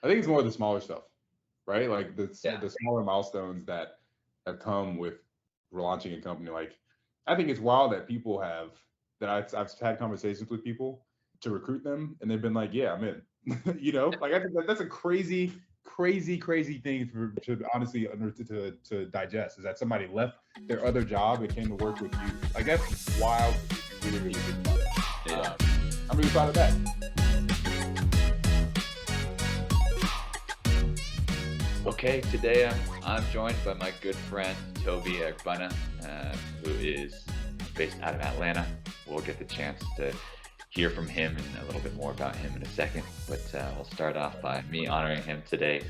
I think it's more the smaller stuff, right? Like Yeah. the smaller milestones that have come with launching a company. Like, I think it's wild that people have that I've had conversations with people to recruit them, and they've been like, "Yeah, I'm in." Like I think that's a crazy, crazy, crazy thing to honestly to digest. Is that somebody left their other job and came to work with you? Like that's wild to me. If you really, really think about it. Yeah. I'm really proud of that. Okay, today I'm joined by my good friend Toby Egbuna, who is based out of Atlanta. We'll get the chance to hear from him and a little bit more about him in a second. But we'll start off by me honoring him today,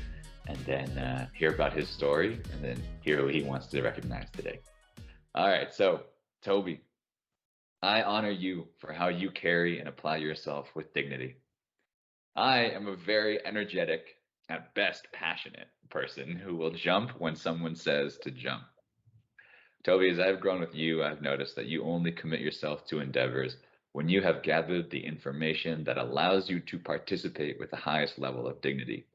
and then hear about his story, and then hear who he wants to recognize today. All right, so Toby, I honor you for how you carry and apply yourself with dignity. I am a very energetic, at best passionate person who will jump when someone says to jump. Toby, as I've grown with you, I've noticed that you only commit yourself to endeavors when you have gathered the information that allows you to participate with the highest level of dignity.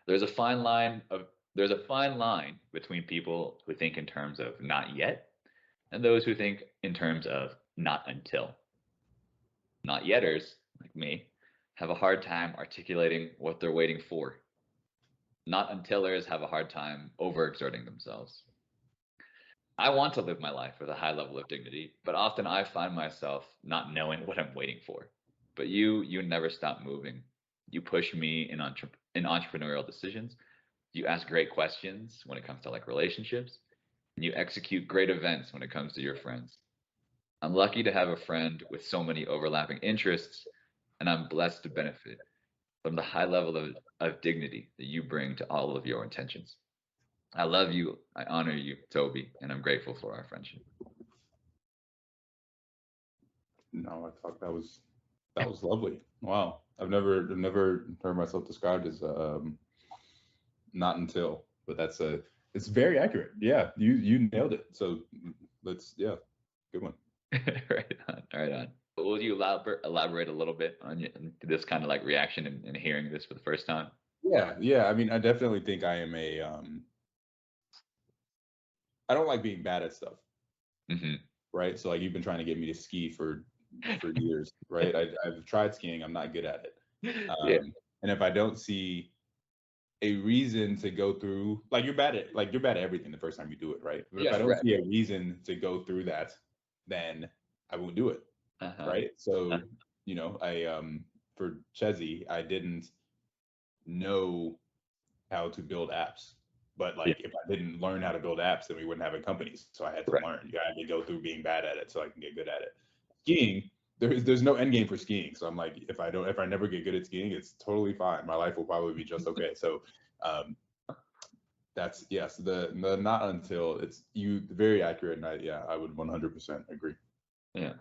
There's a fine line of there's a fine line between people who think in terms of not yet and those who think in terms of not until. Not yetters, like me, have a hard time articulating what they're waiting for. Not untillers have a hard time overexerting themselves. I want to live my life with a high level of dignity, but often I find myself not knowing what I'm waiting for. But you never stop moving. You push me in entrepreneurial decisions. You ask great questions when it comes to like relationships, and you execute great events when it comes to your friends. I'm lucky to have a friend with so many overlapping interests, and I'm blessed to benefit from the high level of dignity that you bring to all of your intentions. I love you. I honor you, Toby, and I'm grateful for our friendship. No, I thought that was lovely. Wow, I've never heard myself described as not until, but it's very accurate. Yeah, you nailed it. So yeah, good one. Right on, right on. Will you elaborate a little bit on this kind of like reaction and hearing this for the first time? Yeah, yeah. I mean, I definitely think I am a I don't like being bad at stuff, Hmm. right? So like you've been trying to get me to ski for years, right? I've tried skiing. I'm not good at it. Yeah, And if I don't see a reason to go through, you're bad at everything the first time you do it, right? But if I yeah, don't right. see a reason to go through that, then I won't do it, Uh-huh. right? So, I for Chezi, I didn't know how to build apps. But Yeah, like if I didn't learn how to build apps, then we wouldn't have a company. So I had to right. learn. You had to go through being bad at it so I can get good at it. Skiing, there's no end game for skiing. So I'm like, if I never get good at skiing, it's totally fine. My life will probably be just okay. So um that's yes, the not until it's you very accurate, and I would 100% agree. Yeah,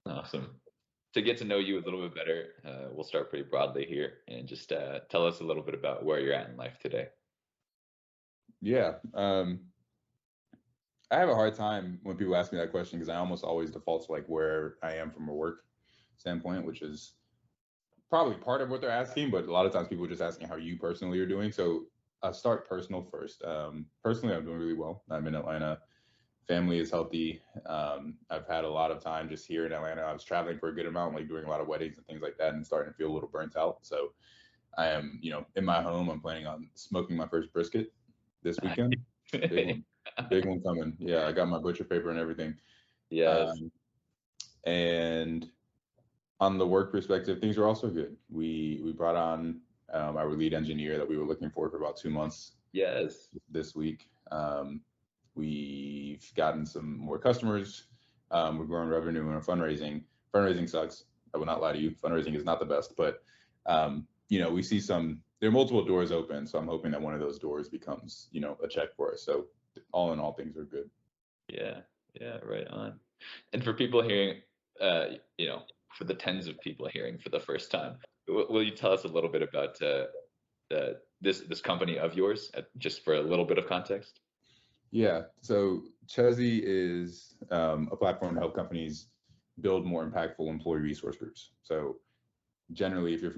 awesome. To get to know you a little bit better, we'll start pretty broadly here and just tell us a little bit about where you're at in life today. Yeah. I have a hard time when people ask me that question because I almost always default to like where I am from a work standpoint, which is probably part of what they're asking, but a lot of times people are just asking how you personally are doing. So I'll start personal first. Personally, I'm doing really well. I'm in Atlanta. Family is healthy. I've had a lot of time just here in Atlanta. I was traveling for a good amount, like doing a lot of weddings and things like that, and starting to feel a little burnt out. So I am, in my home. I'm planning on smoking my first brisket this weekend. Big one coming. Yeah, I got my butcher paper and everything. Yes, Um, and on the work perspective, things are also good. We brought on our lead engineer that we were looking for about 2 months yes. this week. We've gotten some more customers. We're growing revenue and fundraising. Fundraising sucks. I will not lie to you. Fundraising is not the best, but we see there are multiple doors open. So I'm hoping that one of those doors becomes, a check for us. So all in all, things are good. Yeah, yeah, right on. And for people hearing, uh, you know, for the tens of people hearing for the first time, will you tell us a little bit about this company of yours, just for a little bit of context? Yeah. So Chezi is a platform to help companies build more impactful employee resource groups. So generally, if you're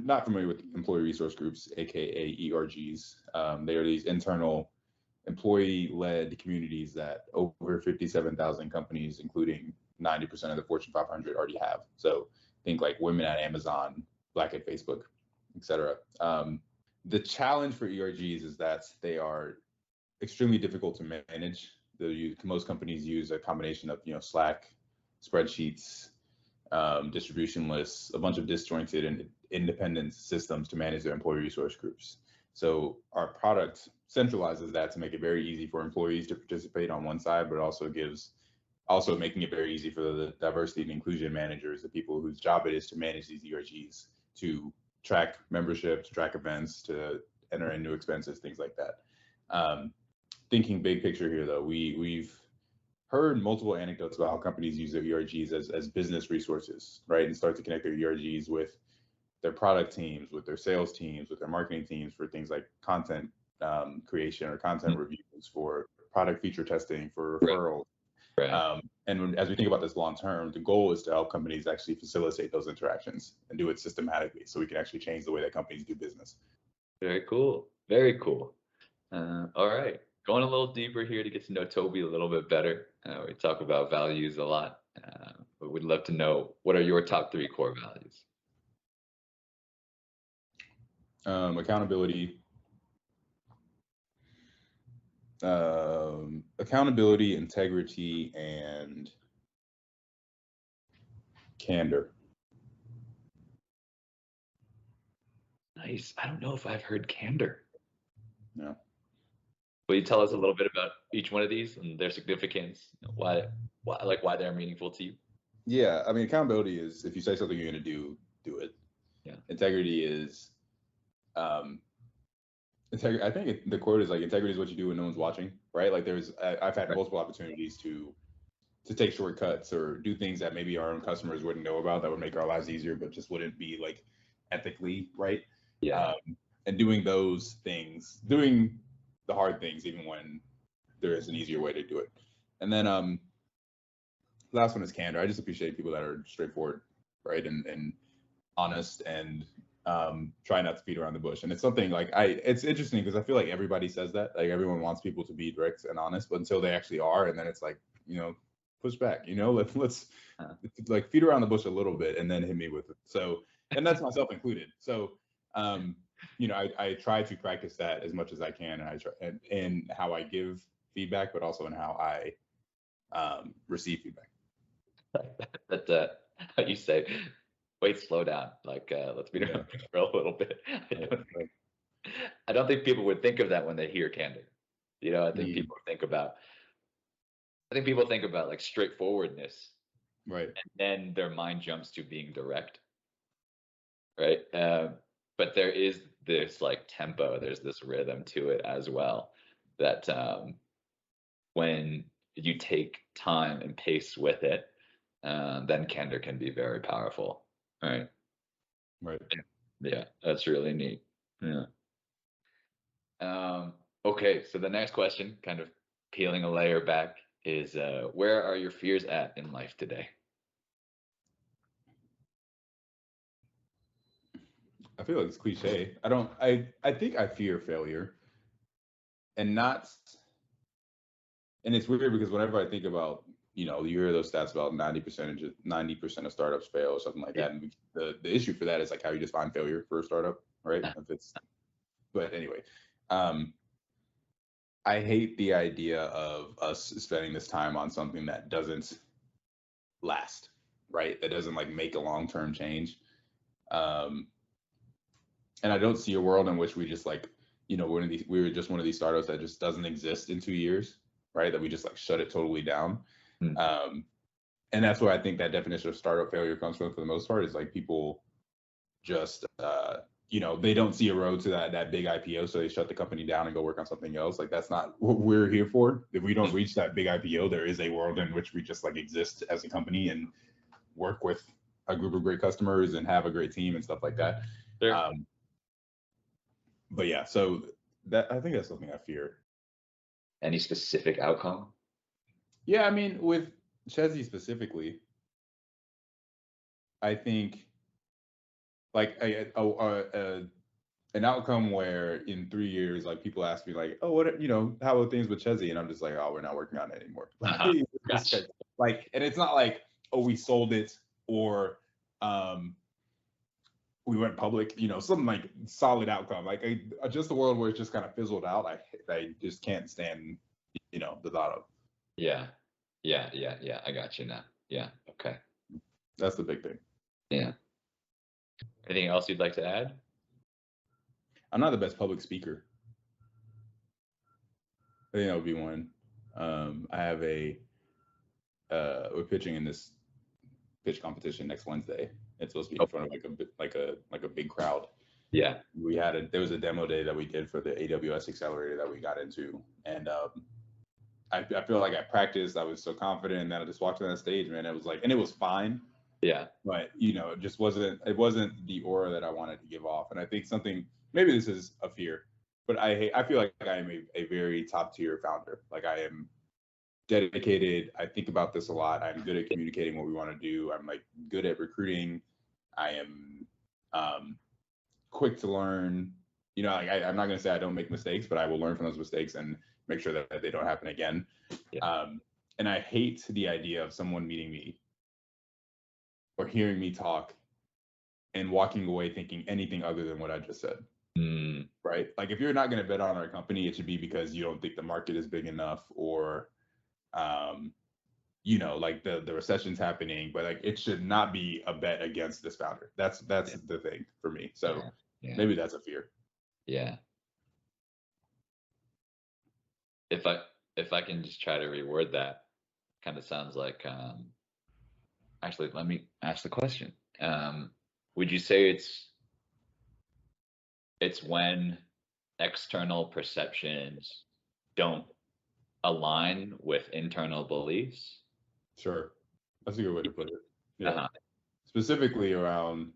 not familiar with employee resource groups, aka ERGs, they are these internal employee-led communities that over 57,000 companies, including 90% of the Fortune 500, already have. So think like women at Amazon, Black at Facebook, etc. The challenge for ERGs is that they are extremely difficult to manage. Most companies use a combination of Slack, spreadsheets, distribution lists, a bunch of disjointed and independent systems to manage their employee resource groups. So our product centralizes that to make it very easy for employees to participate on one side, but also making it very easy for the diversity and inclusion managers, the people whose job it is to manage these ERGs, to track membership, to track events, to enter in new expenses, things like that. Thinking big picture here, though, we've heard multiple anecdotes about how companies use their ERGs as business resources, right? And start to connect their ERGs with their product teams, with their sales teams, with their marketing teams for things like content creation or content reviews, for product feature testing, for referrals. Right. And as we think about this long term, the goal is to help companies actually facilitate those interactions and do it systematically so we can actually change the way that companies do business. Very cool. Very cool. All right. Going a little deeper here to get to know Toby a little bit better. We talk about values a lot, but we'd love to know, what are your top 3 core values? Accountability, integrity, and candor. Nice. I don't know if I've heard candor. No. Will you tell us a little bit about each one of these and their significance? Why they're meaningful to you? Yeah, I mean, accountability is, if you say something you're going to do it. Yeah. Integrity is, I think the quote is like, integrity is what you do when no one's watching, right? Like I've had multiple opportunities to take shortcuts or do things that maybe our own customers wouldn't know about that would make our lives easier, but just wouldn't be like ethically right. Yeah. And doing those things, doing the hard things, even when there is an easier way to do it. And then last one is candor. I just appreciate people that are straightforward, right, and honest, and try not to beat around the bush. And it's something like it's interesting because I feel like everybody says that, like everyone wants people to be direct and honest, but until they actually are, and then it's like, push back, let's like feed around the bush a little bit and then hit me with it. So, and that's myself included. So, I try to practice that as much as I can, and I try in how I give feedback, but also in how I receive feedback. That how you say, wait, slow down. Like, let's be for a little bit. I don't think people would think of that when they hear candor. I think people think about like straightforwardness, right? And then their mind jumps to being direct, right? But there is this like tempo, there's this rhythm to it as well, that when you take time and pace with it, then candor can be very powerful, right? Right. Yeah, that's really neat. Yeah. Okay, so the next question, kind of peeling a layer back, is where are your fears at in life today? I feel like it's cliche. I think I fear failure, and it's weird because whenever I think about, you hear those stats about 90% of startups fail or something like that. And the issue for that is like how you define failure for a startup, right? But anyway, I hate the idea of us spending this time on something that doesn't last, right? That doesn't like make a long-term change. And I don't see a world in which we just like, we're just one of these startups that just doesn't exist in 2 years, right? That we just like shut it totally down. And that's where I think that definition of startup failure comes from for the most part, is like people just, they don't see a road to that big IPO, so they shut the company down and go work on something else. Like, that's not what we're here for. If we don't reach that big IPO, there is a world in which we just like exist as a company and work with a group of great customers and have a great team and stuff like that. Sure. But yeah, so that, I think that's something I fear. Any specific outcome? Yeah, I mean, with Chezi specifically, I think like an outcome where in 3 years, like people ask me like, oh, what, how are things with Chesney? And I'm just like, oh, we're not working on it anymore. Gotcha. Like, and it's not like, oh, we sold it or we went public, something like solid outcome. Like just a world where it's just kind of fizzled out. I just can't stand, the thought of. Yeah. I got you now. Yeah. Okay. That's the big thing. Yeah. Anything else you'd like to add? I'm not the best public speaker. I think that would be one. I have we're pitching in this pitch competition next Wednesday. It's supposed to be in front of like a big crowd. Yeah. There was a demo day that we did for the AWS accelerator that we got into, and I feel like I practiced. I was so confident, and then I just walked on that stage, man. It was like, and it was fine. Yeah. But it just wasn't the aura that I wanted to give off. And I think maybe this is a fear, but I feel like I am a very top tier founder. Like I am dedicated. I think about this a lot. I'm good at communicating what we want to do. I'm like good at recruiting. I am quick to learn. I'm not going to say I don't make mistakes, but I will learn from those mistakes and make sure that they don't happen again. Yeah. And I hate the idea of someone meeting me or hearing me talk and walking away thinking anything other than what I just said. Right? Like if you're not going to bet on our company, it should be because you don't think the market is big enough or, like the recession's happening, but like it should not be a bet against this founder. That's the thing for me. So maybe that's a fear. Yeah. If I can just try to reword that, kind of sounds like, actually, let me ask the question. Would you say it's when external perceptions don't align with internal beliefs? Sure. That's a good way to put it. Yeah. Specifically around,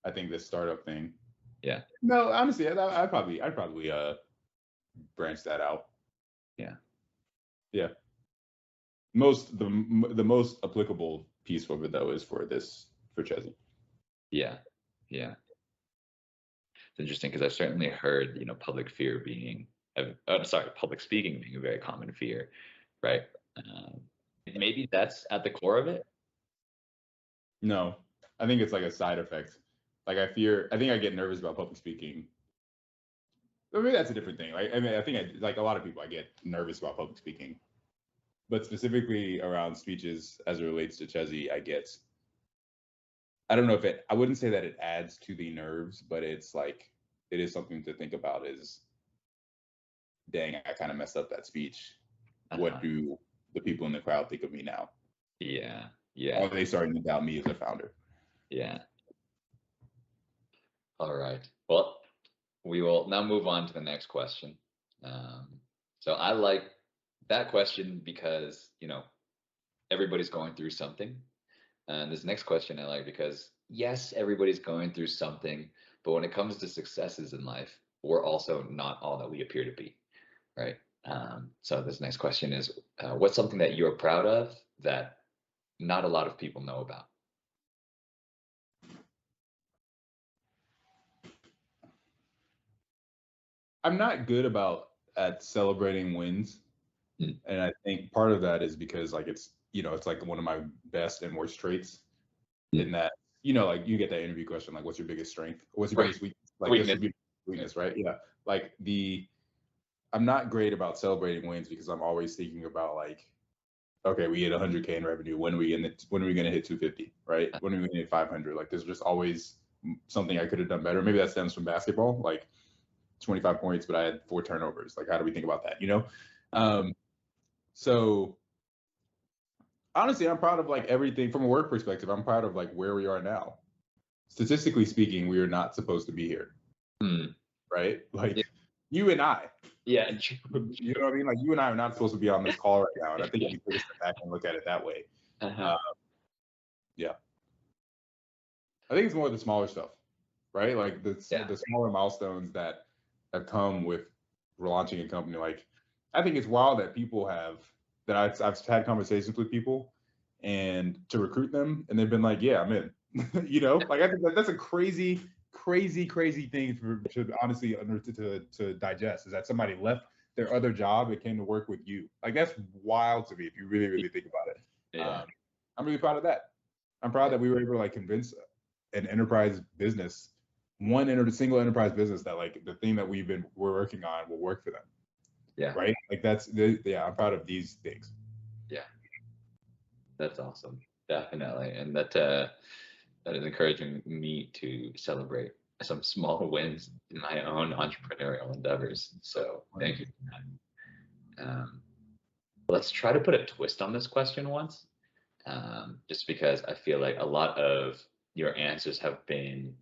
I think, this startup thing. Yeah. No, honestly, I'd probably branch that out. Yeah. Yeah. The most applicable piece of it though is for Chesney. Yeah. Yeah. It's interesting because I've certainly heard, public speaking being a very common fear, right? Maybe that's at the core of it. No, I think it's like a side effect. Like I think I get nervous about public speaking. But maybe that's a different thing. Like, I mean, I think like a lot of people, I get nervous about public speaking, but specifically around speeches as it relates to Chesney, I don't know I wouldn't say that it adds to the nerves, but it's like, it is something to think about is, dang, I kind of messed up that speech. What do the people in the crowd think of me now? Yeah. Yeah. Are they starting to doubt me as a founder? Yeah. All right. Well, we will now move on to the next question. So I like that question because, everybody's going through something. And this next question I like because, yes, everybody's going through something, but when it comes to successes in life, we're also not all that we appear to be, right? So this next question is, what's something that you're proud of that not a lot of people know about? I'm not good at celebrating wins. And I think part of that is because like it's like one of my best and worst traits in that, like you get that interview question, like what's your biggest strength? What's your biggest weakness? Like this would be weakness, right? Yeah. Like I'm not great about celebrating wins because I'm always thinking about like, okay, we hit 100K in revenue. When are we going to hit 250, right? When are we going to hit 500? Like there's just always something I could have done better. Maybe that stems from basketball, like 25 points, but I had 4 turnovers. Like, how do we think about that? So honestly, I'm proud of like everything from a work perspective. I'm proud of like where we are now. Statistically speaking, we are not supposed to be here, right? Like you and I. Yeah. You know what I mean? Like you and I are not supposed to be on this call right now. And I think we take a step back and look at it that way. Yeah. I think it's more the smaller stuff, right? Like the smaller milestones that have come with launching a company. Like I think it's wild that I've had conversations with people and to recruit them and they've been like, yeah, I'm in. You know, like I think that's a crazy, crazy thing to honestly to digest. Is that somebody left their other job and came to work with you? Like that's wild to me if you really think about it. Yeah. I'm really proud of that. I'm proud that we were able to like convince an enterprise business, single enterprise business that like the thing that we're working on will work for them. Yeah. Right. Like yeah. I'm proud of these things. Yeah. That's awesome. Definitely. And that is encouraging me to celebrate some small wins in my own entrepreneurial endeavors. So thank you for that. Let's try to put a twist on this question once, just because I feel like a lot of your answers have been,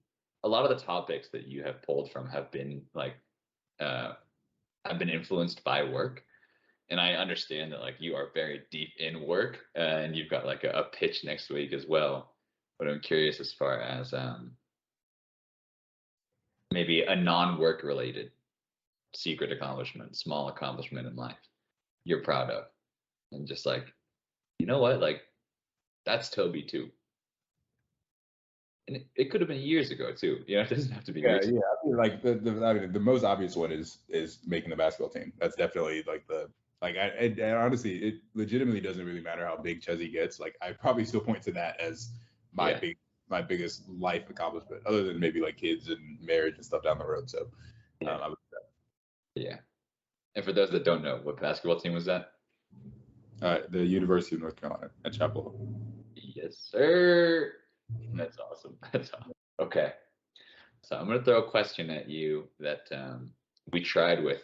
a lot of the topics that you have pulled from have been like, have been influenced by work. And I understand that like you are very deep in work, and you've got like a pitch next week as well. But I'm curious as far as maybe a non-work related secret accomplishment, small accomplishment in life you're proud of, and just like, you know what, like that's Toby too. And it could have been years ago too. You know, it doesn't have to be Yeah, recent. yeah. I mean, like the most obvious one is making the basketball team. That's definitely like and honestly, it legitimately doesn't really matter how big Chezzy gets. Like I probably still point to that as Yeah. my biggest life accomplishment, other than maybe like kids and marriage and stuff down the road. So, Yeah. I would Yeah. And for those that don't know, what basketball team was that? the University of North Carolina at Chapel Hill. Yes, sir. That's awesome. That's awesome. Okay. So I'm going to throw a question at you that we tried with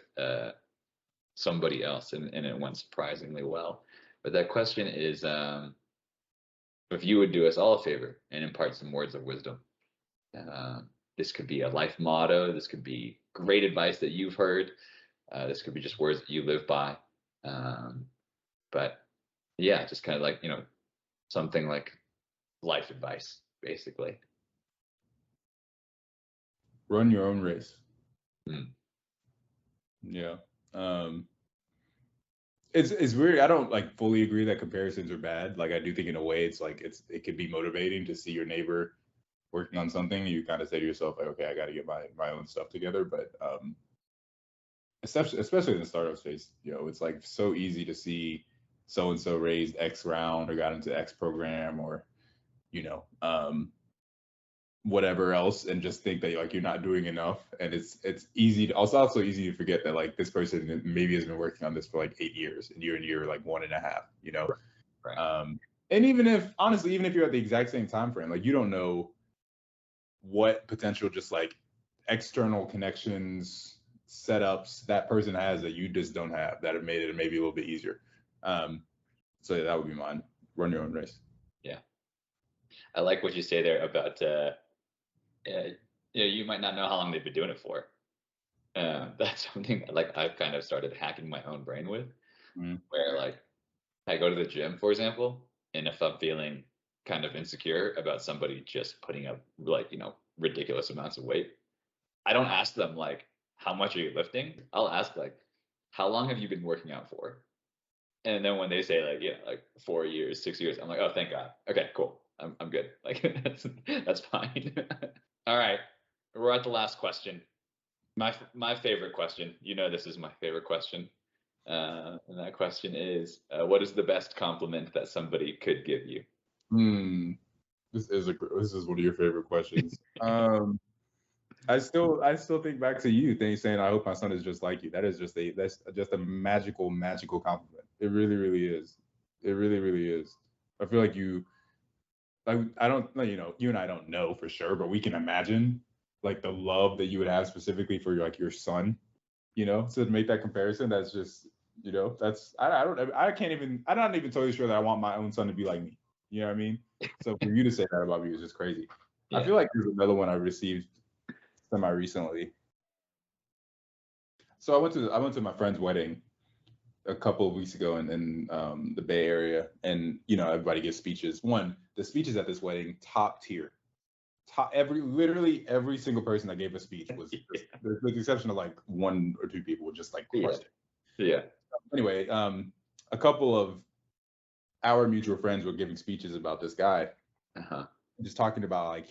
somebody else, and it went surprisingly well. But that question is, if you would do us all a favor and impart some words of wisdom. This could be a life motto. This could be great advice that you've heard. This could be just words that you live by. But yeah, just kind of like, something like life advice, basically. Run your own race. Mm. Yeah. It's weird. I don't like fully agree that comparisons are bad. Like I do think in a way it could be motivating to see your neighbor working on something. You kind of say to yourself like, okay, I got to get my own stuff together. But especially in the startup space, it's like so easy to see so and so raised X round or got into X program or whatever else, and just think that like you're not doing enough. And it's easy to also easy to forget that like this person maybe has been working on this for like 8 years and you're like 1.5. Right. And even if you're at the exact same time frame, like you don't know what potential just like external connections setups that person has that you just don't have, that have made it maybe a little bit easier. So yeah, that would be mine. Run your own race. Yeah. I like what you say there about you might not know how long they've been doing it for. That's something that, like, I've kind of started hacking my own brain with, where like I go to the gym, for example, and if I'm feeling kind of insecure about somebody just putting up like, ridiculous amounts of weight, I don't ask them like, how much are you lifting? I'll ask like, how long have you been working out for? And then when they say like, yeah, like 4 years, 6 years, I'm like, oh, thank God. Okay, cool. I'm good. Like that's fine. All right. We're at the last question. My favorite question. This is my favorite question. And that question is, what is the best compliment that somebody could give you? This is one of your favorite questions. I still think back to you saying, I hope my son is just like you. That's just a magical compliment. It really is. It really is. I feel like I don't know, you and I don't know for sure, but we can imagine like the love that you would have specifically for your son, to make that comparison. That's just, that's, I'm not even totally sure that I want my own son to be like me. You know what I mean? So for you to say that about me is just crazy. Yeah. I feel like there's another one I received semi recently. So I went to my friend's wedding a couple of weeks ago in the Bay Area, and everybody gives speeches. The speeches at this wedding, top tier. Literally every single person that gave a speech was with the exception of like 1 or 2 people, just like crushed it. Yeah. Anyway, a couple of our mutual friends were giving speeches about this guy. just talking about like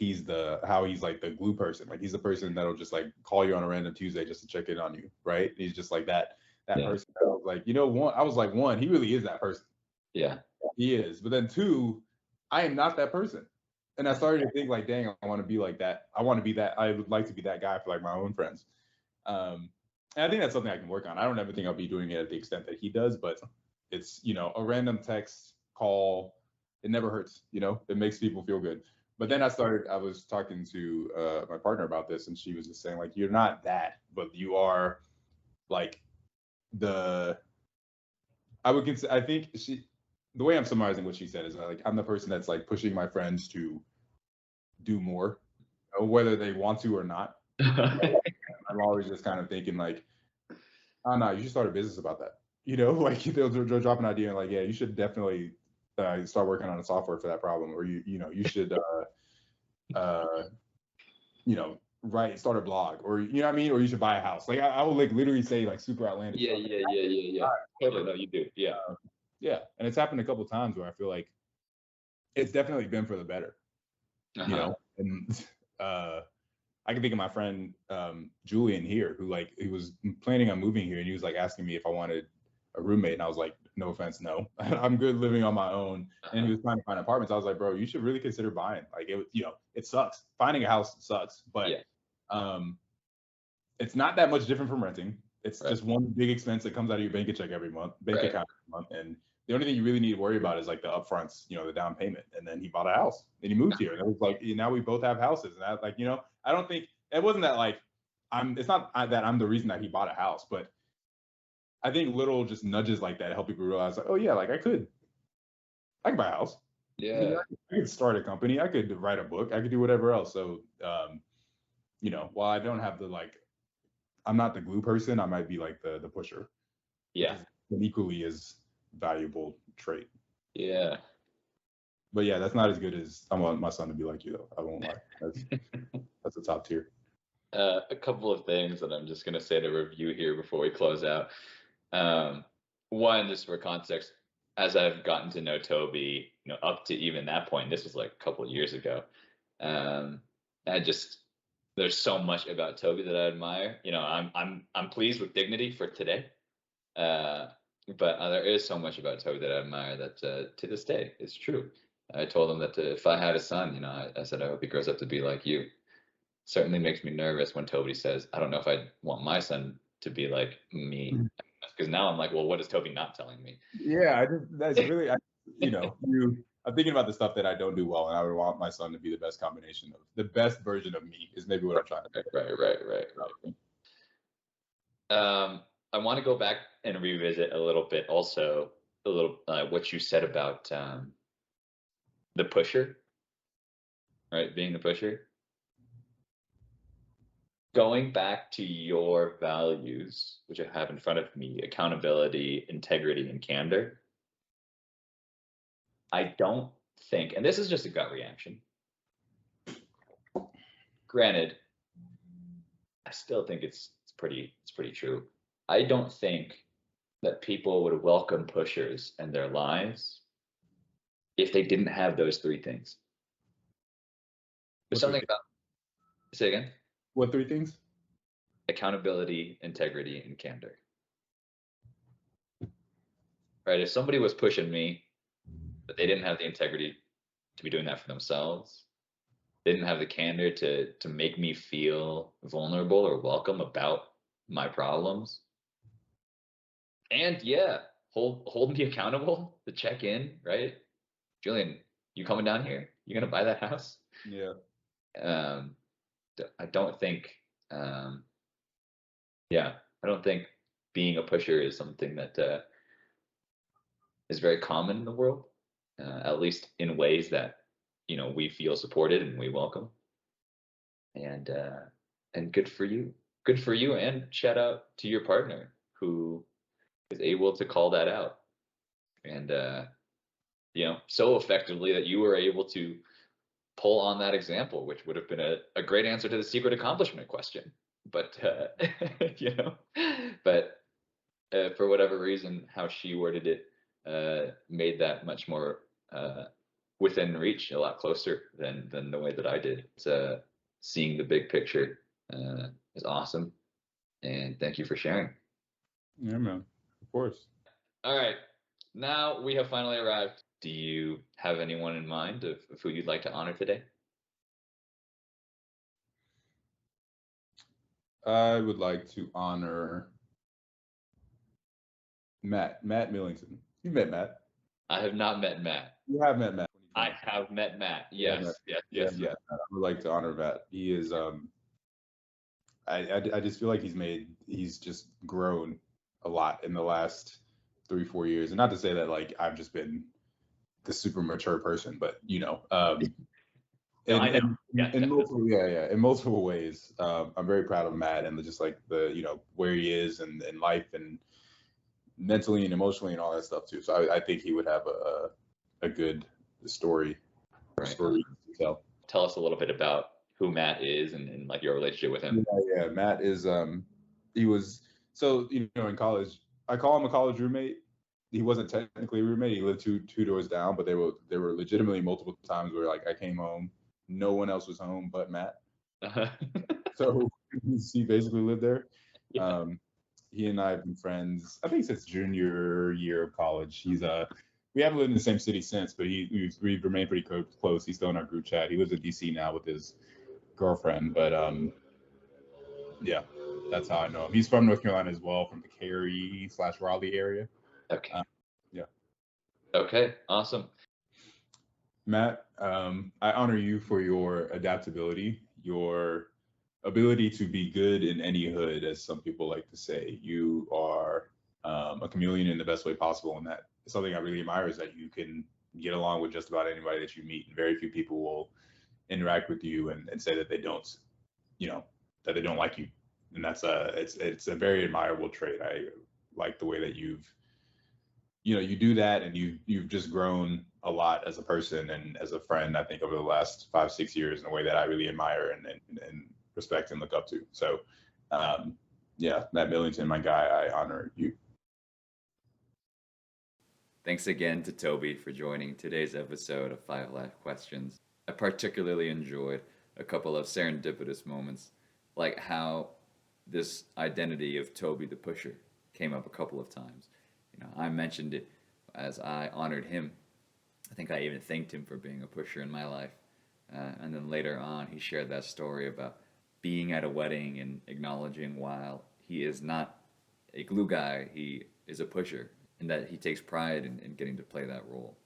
how he's like the glue person. Like he's the person that'll just like call you on a random Tuesday just to check in on you, right? He's just like that Yeah. person. That I was like, I was like, one, he really is that person. Yeah. He is. But then two, I am not that person. And I started to think like, dang, I want to be like that. I want to be that. I would like to be that guy for like my own friends. And I think that's something I can work on. I don't ever think I'll be doing it at the extent that he does, but it's, a random text, call, it never hurts, it makes people feel good. But then I was talking to my partner about this, and she was just saying, like, you're not that, but you are like I think the way I'm summarizing what she said is like, I'm the person that's like pushing my friends to do more, whether they want to or not. I'm always just kind of thinking like, oh no, you should start a business about that. Like they'll drop an idea and like, yeah, you should definitely start working on a software for that problem, or you should start a blog, or you know what I mean, or you should buy a house. Like I will like literally say like super outlandish Yeah, stuff. yeah. Totally, no, you do. Yeah. Yeah, and it's happened a couple of times where I feel like it's definitely been for the better. And I can think of my friend Julian here, who like he was planning on moving here, and he was like asking me if I wanted a roommate, and I was like, no offense, no, I'm good living on my own. And he was trying to find apartments. I was like, bro, you should really consider buying. Like it sucks. Finding a house sucks, but it's not that much different from renting. It's just one big expense that comes out of your bank account every month, and the only thing you really need to worry about is like the upfronts, the down payment. And then he bought a house and he moved here. And it was like, now we both have houses. And I like, I don't think it wasn't that like it's not that I'm the reason that he bought a house, but I think little just nudges like that help people realize like, oh yeah, like I could buy a house. Yeah. I could start a company. I could write a book. I could do whatever else. So, while I don't have I'm not the glue person, I might be like the pusher. Yeah. An equally as valuable trait. Yeah. But yeah, that's not as good as I want my son to be like you, though. I won't lie. That's the top tier. A couple of things that I'm just going to say to review here before we close out. One, just for context, as I've gotten to know Toby, up to even that point, this was like a couple of years ago. There's so much about Toby that I admire. I'm pleased with dignity for today. But there is so much about Toby that I admire that to this day it's true. I told him that if I had a son, I said I hope he grows up to be like you. Certainly makes me nervous when Toby says, I don't know if I want my son to be like me, because now I'm like, well, what is Toby not telling me? Yeah, that's really, I'm thinking about the stuff that I don't do well, and I would want my son to be the best combination of the best version of me is maybe what I'm trying to say. Right. I want to go back and revisit a little bit also what you said about the pusher, right? Being the pusher. Going back to your values, which I have in front of me, accountability, integrity, and candor. I don't think, and this is just a gut reaction. Granted, I still think it's pretty true. I don't think that people would welcome pushers in their lives if they didn't have those three things. There's something about, say again? What three things? Accountability, integrity, and candor. Right? If somebody was pushing me, but they didn't have the integrity to be doing that for themselves, they didn't have the candor to make me feel vulnerable or welcome about my problems, and hold me accountable to check in, right? Julian, you coming down here? You gonna buy that house? Yeah. I don't think I don't think being a pusher is something that is very common in the world, at least in ways that we feel supported and we welcome. And good for you, and shout out to your partner who is able to call that out, and so effectively that you were able to pull on that example, which would have been a great answer to the secret accomplishment question. But for whatever reason, how she worded it made that much more within reach, a lot closer than the way that I did. It's, seeing the big picture is awesome, and thank you for sharing. Yeah, man. Of course. All right, now we have finally arrived. Do you have anyone in mind of who you'd like to honor today? I would like to honor Matt Millington. You met Matt. I have not met Matt. You have met Matt. I have met Matt. Yeah, Matt. Yes, yes, Yeah, yes. yeah. I would like to honor Matt. He is I just feel like he's just grown a lot in the last 3-4 years. And not to say that like I've just been the super mature person, but No, I know. Yeah, in multiple in multiple ways. I'm very proud of Matt and just like the where he is and in life and mentally and emotionally and all that stuff too. So I think he would have a good story right. story to tell. Tell us a little bit about who Matt is and like your relationship with him. Yeah. Matt is he was so in college. I call him a college roommate. He wasn't technically a roommate. He lived two doors down, but there were legitimately multiple times where like I came home, no one else was home but Matt. So he basically lived there. Yeah. He and I have been friends, I think, since junior year of college. We haven't lived in the same city since, but we've remained pretty close. He's still in our group chat. He lives in DC now with his girlfriend, but yeah, that's how I know him. He's from North Carolina as well, from the Cary/Raleigh area. Okay. Yeah. Okay. Awesome. Matt, I honor you for your adaptability, your ability to be good in any hood, as some people like to say. You are a chameleon in the best way possible, and that something I really admire is that you can get along with just about anybody that you meet, and very few people will interact with you and say that they don't, that they don't like you, and that's it's a very admirable trait. I like the way that you do that, and you've just grown a lot as a person and as a friend. I think over the last 5-6 years in a way that I really admire and respect and look up to. So, Matt Millington, my guy, I honor you. Thanks again to Toby for joining today's episode of 5 Life Questions. I particularly enjoyed a couple of serendipitous moments, like how this identity of Toby the Pusher came up a couple of times. I mentioned it as I honored him. I think I even thanked him for being a pusher in my life. And then later on, he shared that story about being at a wedding and acknowledging while he is not a glue guy, he is a pusher, and that he takes pride in getting to play that role.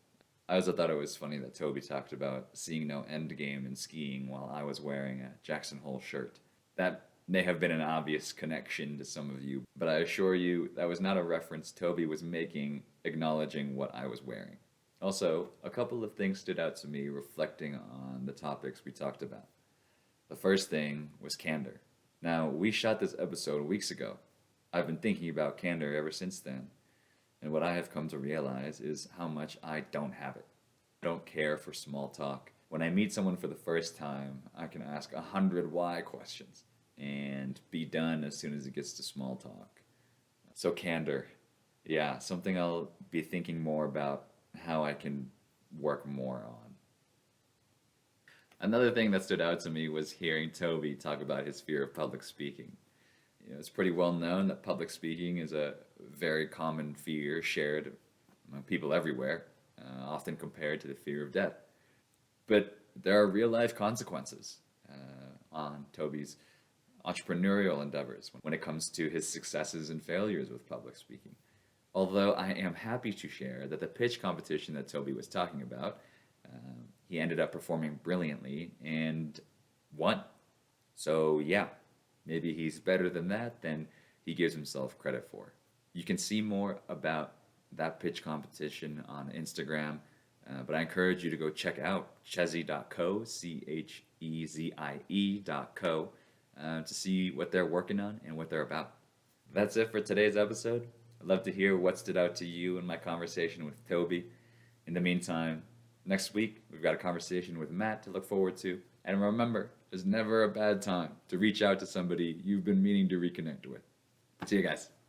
I also thought it was funny that Toby talked about seeing no end game in skiing while I was wearing a Jackson Hole shirt. That may have been an obvious connection to some of you, but I assure you that was not a reference Toby was making acknowledging what I was wearing. Also, a couple of things stood out to me reflecting on the topics we talked about. The first thing was candor. Now, we shot this episode weeks ago. I've been thinking about candor ever since then, and what I have come to realize is how much I don't have it. I don't care for small talk. When I meet someone for the first time, I can ask 100 why questions and be done as soon as it gets to small talk. So candor, yeah, something I'll be thinking more about how I can work more on. Another thing that stood out to me was hearing Toby talk about his fear of public speaking. It's pretty well known that public speaking is a very common fear shared among people everywhere, often compared to the fear of death. But there are real life consequences on Toby's entrepreneurial endeavors when it comes to his successes and failures with public speaking. Although I am happy to share that the pitch competition that Toby was talking about, he ended up performing brilliantly and won. So yeah, maybe he's better than that than he gives himself credit for. You can see more about that pitch competition on Instagram, but I encourage you to go check out chezi.co, CHEZIE.co, to see what they're working on and what they're about. That's it for today's episode. I'd love to hear what stood out to you in my conversation with Toby. In the meantime, next week, we've got a conversation with Matt to look forward to. And remember, there's never a bad time to reach out to somebody you've been meaning to reconnect with. See you guys.